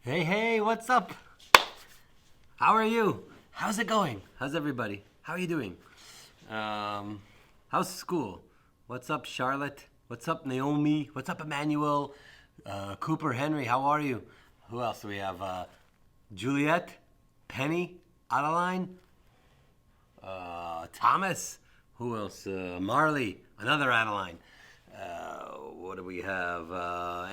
Hey, hey, what's up? How are you? How's it going? How's everybody? How are you doing? Um, how's school? What's up, Charlotte? What's up, Naomi? What's up, Emmanuel? Cooper, Henry, how are you? Who else do we have? Juliet, Penny, Adeline, Thomas. Who else? Marley, another Adeline. What do we have?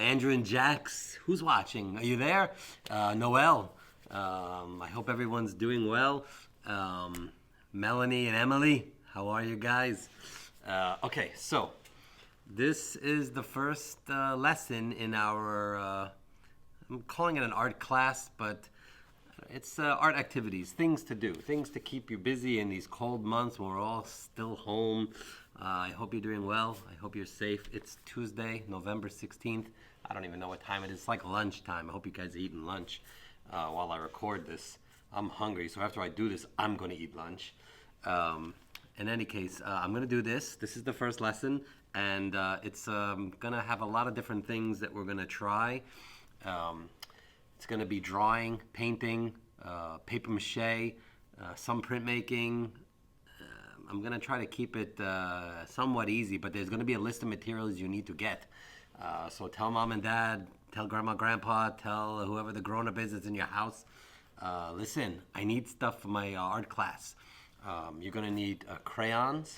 Andrew and Jax. Who's watching? Are you there? Noel. I hope everyone's doing well. Melanie and Emily. How are you guys? Okay, so this is the first lesson in our. I'm calling it an art class, but it's art activities, things to do, things to keep you busy in these cold months when we're all still home. I hope you're doing well. I hope you're safe. It's Tuesday, November 16th. I don't even know what time it is. It's like lunchtime. I hope you guys are eating lunch while I record this. I'm hungry, so after I do this, I'm going to eat lunch. In any case, I'm going to do this. This is the first lesson, and it's going to have a lot of different things that we're going to try. It's going to be drawing, painting, paper mache, some printmaking. I'm going to try to keep it somewhat easy, but there's going to be a list of materials you need to get. So tell mom and dad, tell grandma, grandpa, tell whoever the grown-up is that's in your house. Listen, I need stuff for my art class. You're going to need crayons.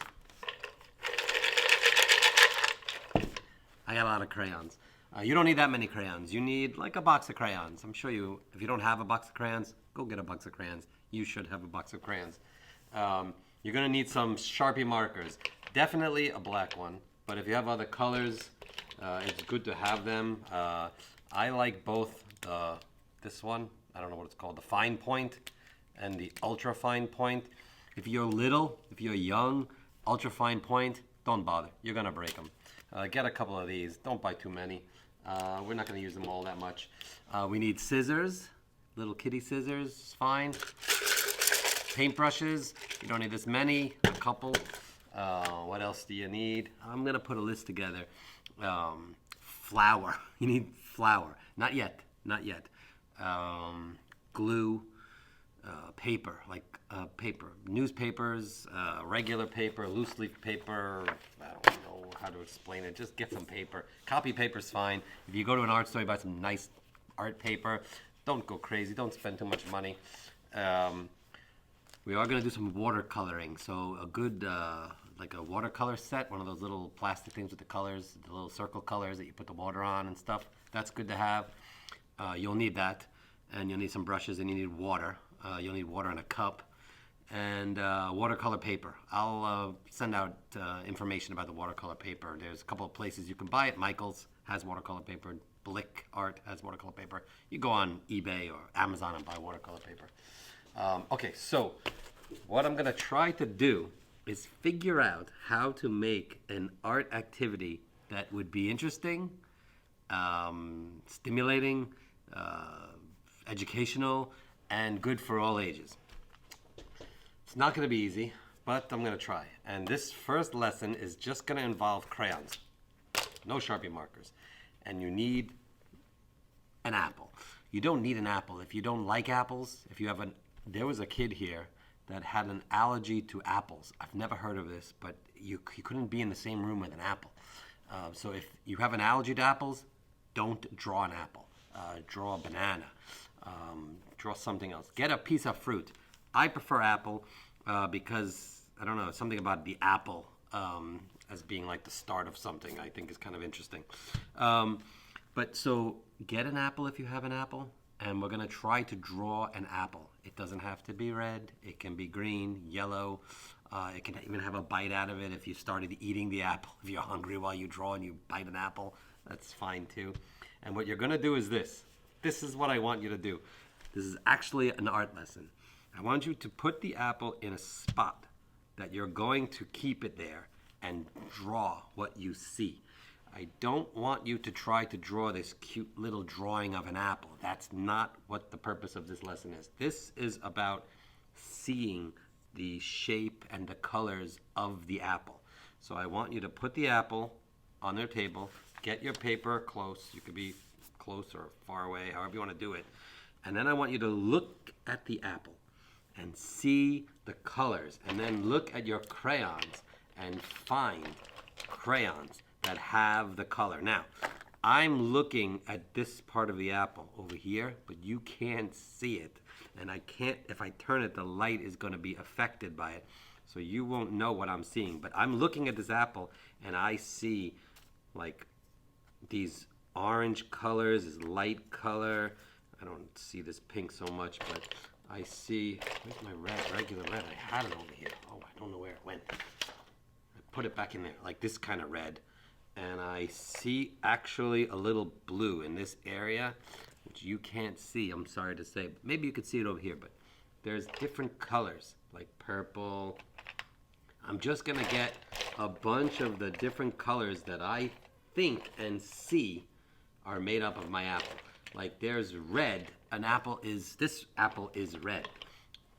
I got a lot of crayons. You don't need that many crayons. You need like a box of crayons. I'm sure you, if you don't have a box of crayons, go get a box of crayons. You should have a box of crayons. You're going to need some Sharpie markers. Definitely a black one, but if you have other colors, it's good to have them. I like both this one, I don't know what it's called, the fine point and the ultra fine point. If you're little, if you're young, ultra fine point, don't bother. You're going to break them. Get a couple of these. Don't buy too many. We're not going to use them all that much. We need scissors, little kitty scissors, is fine. Paintbrushes, you don't need this many, a couple. What else do you need? I'm going to put a list together. Flour, you need flour. Not yet, not yet. Glue, paper, like paper. Newspapers, regular paper, loose leaf paper. I don't know how to explain it. Just get some paper. Copy paper's fine. If you go to an art store, you buy some nice art paper. Don't go crazy. Don't spend too much money. We are going to do some watercoloring. So a good, like a watercolor set, one of those little plastic things with the colors, the little circle colors that you put the water on and stuff. That's good to have. You'll need that. And you'll need some brushes and you need water. You'll need water in a cup. And watercolor paper. I'll send out information about the watercolor paper. There's a couple of places you can buy it. Michael's has watercolor paper. Blick Art has watercolor paper. You go on eBay or Amazon and buy watercolor paper. Okay, so what I'm going to try to do is figure out how to make an art activity that would be interesting, stimulating, educational, and good for all ages. It's not going to be easy, but I'm going to try. And this first lesson is just going to involve crayons. No Sharpie markers. And you need an apple. You don't need an apple if you don't like apples. If you have there was a kid here that had an allergy to apples. I've never heard of this, but you couldn't be in the same room with an apple. So if you have an allergy to apples, don't draw an apple. Draw a banana. Draw something else. Get a piece of fruit. I prefer apple because, I don't know, something about the apple as being like the start of something I think is kind of interesting. But so get an apple if you have an apple, and we're going to try to draw an apple. It doesn't have to be red. It can be green, yellow. It can even have a bite out of it if you started eating the apple. If you're hungry while you draw and you bite an apple, that's fine too. And what you're going to do is this. This is what I want you to do. This is actually an art lesson. I want you to put the apple in a spot that you're going to keep it there and draw what you see. I don't want you to try to draw this cute little drawing of an apple. That's not what the purpose of this lesson is. This is about seeing the shape and the colors of the apple. So I want you to put the apple on their table, get your paper close. You could be close or far away, however you want to do it. And then I want you to look at the apple and see the colors, and then look at your crayons and find crayons that have the color. Now, I'm looking at this part of the apple over here, but you can't see it. And I can't, if I turn it, the light is going to be affected by it. So you won't know what I'm seeing. But I'm looking at this apple, and I see like these orange colors, this light color. I don't see this pink so much, but I see, where's my red, regular red? I had it over here. Oh, I don't know where it went. I put it back in there, like this kind of red. And I see actually a little blue in this area, which you can't see, I'm sorry to say. Maybe you could see it over here, but there's different colors, like purple. I'm just gonna get a bunch of the different colors that I think and see are made up of my apple. Like there's red, this apple is red.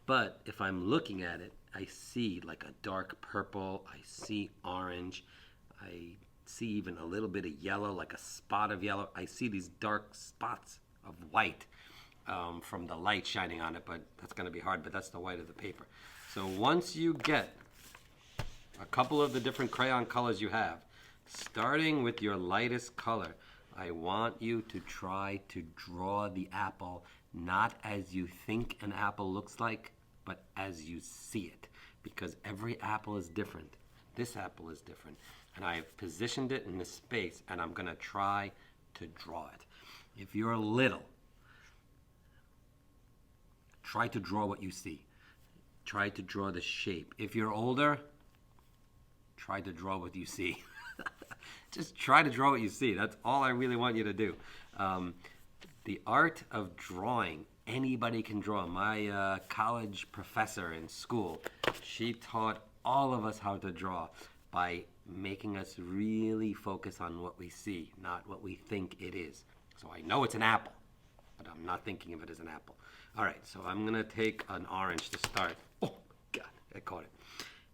But if I'm looking at it, I see like a dark purple, I see orange, I see even a little bit of yellow, like a spot of yellow. I see these dark spots of white from the light shining on it, but that's gonna be hard, but that's the white of the paper. So once you get a couple of the different crayon colors you have, starting with your lightest color, I want you to try to draw the apple not as you think an apple looks like, but as you see it, because every apple is different. This apple is different, and I've positioned it in this space, and I'm gonna try to draw it. If you're little, try to draw what you see. Try to draw the shape. If you're older, try to draw what you see. Just try to draw what you see. That's all I really want you to do. The art of drawing, anybody can draw. My college professor in school, she taught all of us how to draw by making us really focus on what we see, not what we think it is. So I know it's an apple, but I'm not thinking of it as an apple. All right, so I'm gonna take an orange to start. Oh, God, I caught it.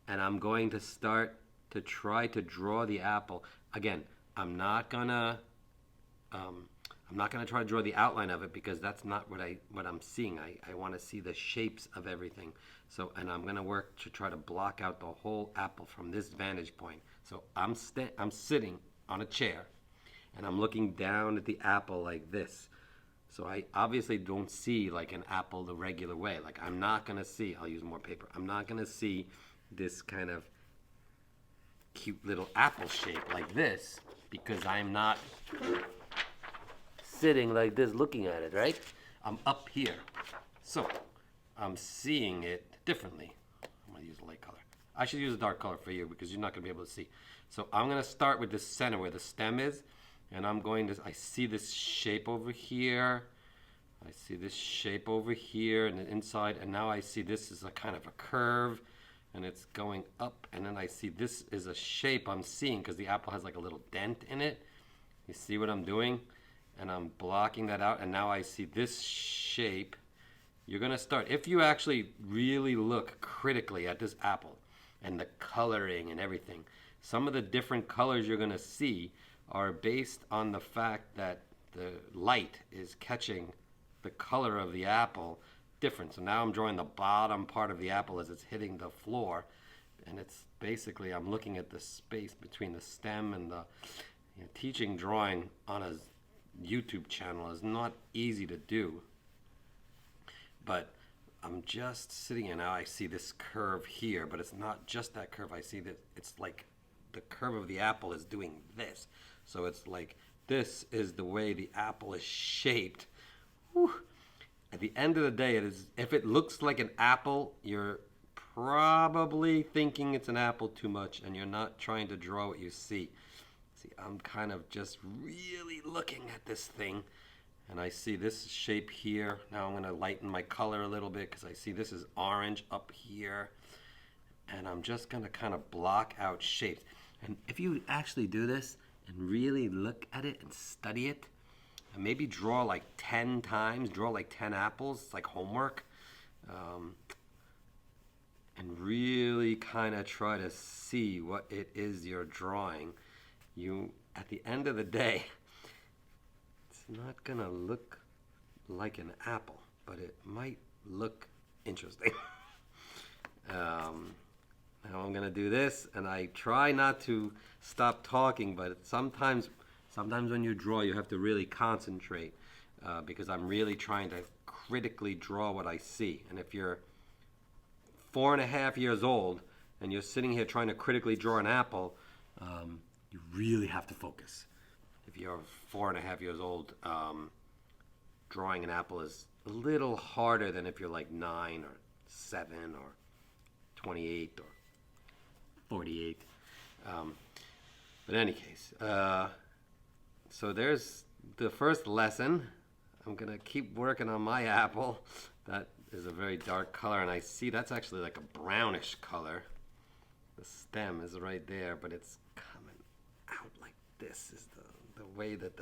And I'm going to start to try to draw the apple. Again, I'm not gonna try to draw the outline of it because that's not what I'm seeing. I want to see the shapes of everything. So, and I'm gonna work to try to block out the whole apple from this vantage point. So I'm sitting on a chair, and I'm looking down at the apple like this. So I obviously don't see like an apple the regular way. Like I'm not gonna see. I'll use more paper. I'm not gonna see this kind of cute little apple shape like this because I'm not sitting like this looking at it, right? I'm up here. So I'm seeing it differently. I'm gonna use a light color. I should use a dark color for you because you're not gonna be able to see. So I'm gonna start with the center where the stem is, and I see this shape over here. I see this shape over here and the inside, and now I see this is a kind of a curve, and it's going up, and then I see this is a shape I'm seeing because the apple has like a little dent in it. You see what I'm doing? And I'm blocking that out, and now I see this shape. You're gonna start, if you actually really look critically at this apple and the coloring and everything, some of the different colors you're gonna see are based on the fact that the light is catching the color of the apple different. So now I'm drawing the bottom part of the apple as it's hitting the floor, and it's basically, I'm looking at the space between the stem and the, teaching drawing on a YouTube channel is not easy to do, but I'm just sitting here now. I see this curve here, but it's not just that curve. I see that it's like the curve of the apple is doing this. So it's like this is the way the apple is shaped. Whew. At the end of the day, if it looks like an apple, you're probably thinking it's an apple too much, and you're not trying to draw what you see. See, I'm kind of just really looking at this thing, and I see this shape here. Now I'm going to lighten my color a little bit because I see this is orange up here, and I'm just going to kind of block out shapes. And if you actually do this and really look at it and study it, and maybe draw like 10 times, draw like 10 apples, it's like homework, and really kind of try to see what it is you're drawing. You, at the end of the day, not gonna look like an apple, but it might look interesting. Now I'm gonna do this, and I try not to stop talking, but sometimes when you draw, you have to really concentrate because I'm really trying to critically draw what I see. And if you're 4.5 years old and you're sitting here trying to critically draw an apple, you really have to focus. If you're 4.5 years old, drawing an apple is a little harder than if you're like 9 or 7 or 28 or 48. But in any case, so there's the first lesson. I'm gonna keep working on my apple. That is a very dark color, and I see that's actually like a brownish color. The stem is right there, but it's coming out like this is the way that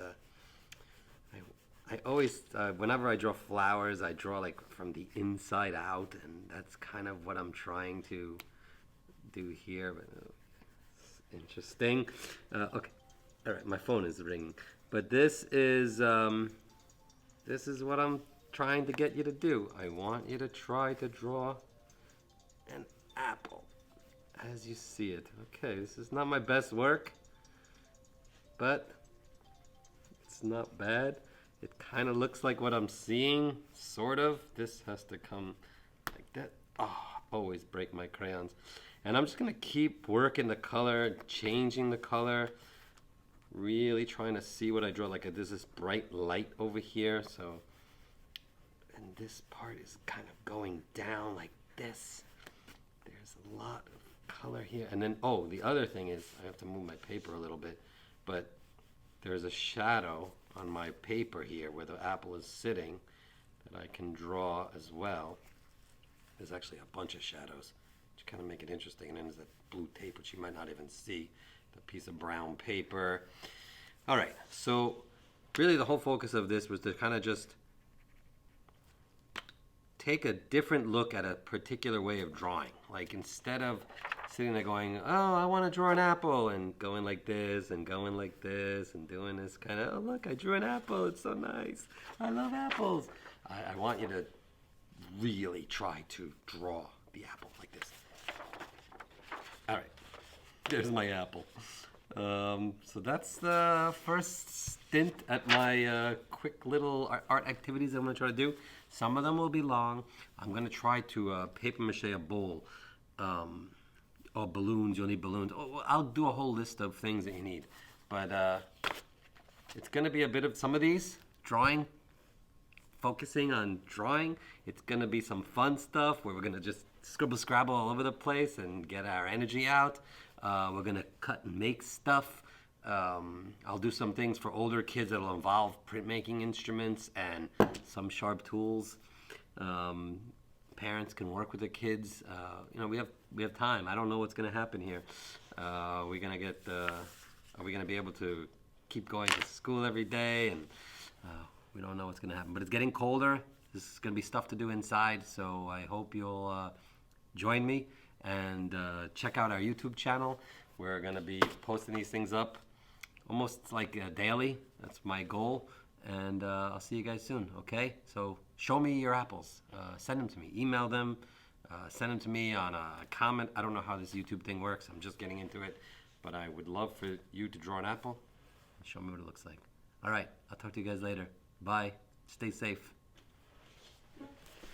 I always, whenever I draw flowers, I draw like from the inside out, and that's kind of what I'm trying to do here, but it's interesting. Okay, all right, my phone is ringing, but this is what I'm trying to get you to do. I want you to try to draw an apple as you see it. Okay, this is not my best work, but it's not bad. It kind of looks like what I'm seeing, sort of. This has to come like that. Oh, always break my crayons. And I'm just gonna keep working the color, changing the color, really trying to see what I draw. Like there's this bright light over here, so, and this part is kind of going down like this. There's a lot of color here. And then, oh, the other thing is, I have to move my paper a little bit, but there's a shadow on my paper here where the apple is sitting that I can draw as well. There's actually a bunch of shadows which kind of make it interesting, and then there's that blue tape which you might not even see, the piece of brown paper. All right, so really the whole focus of this was to kind of just take a different look at a particular way of drawing. Like instead of sitting there going, oh, I want to draw an apple, and going like this and going like this and doing this kind of, oh, look, I drew an apple. It's so nice. I love apples. I want you to really try to draw the apple like this. All right, there's my apple. So that's the first stint at my quick little art activities I'm going to try to do. Some of them will be long. I'm going to try to paper mache a bowl. Or balloons, you'll need balloons. Oh, I'll do a whole list of things that you need. But it's going to be a bit of some of these, drawing, focusing on drawing. It's going to be some fun stuff where we're going to just scribble scrabble all over the place and get our energy out. We're going to cut and make stuff. I'll do some things for older kids that'll involve printmaking instruments and some sharp tools. Parents can work with the kids. You know, we have time. I don't know what's going to happen here. Are we going to be able to keep going to school every day? And we don't know what's going to happen. But it's getting colder. This is going to be stuff to do inside. So I hope you'll join me and check out our YouTube channel. We're going to be posting these things up almost like daily. That's my goal. And I'll see you guys soon, okay? So show me your apples. Send them to me. Email them. Send them to me on a comment. I don't know how this YouTube thing works. I'm just getting into it. But I would love for you to draw an apple and show me what it looks like. All right. I'll talk to you guys later. Bye. Stay safe.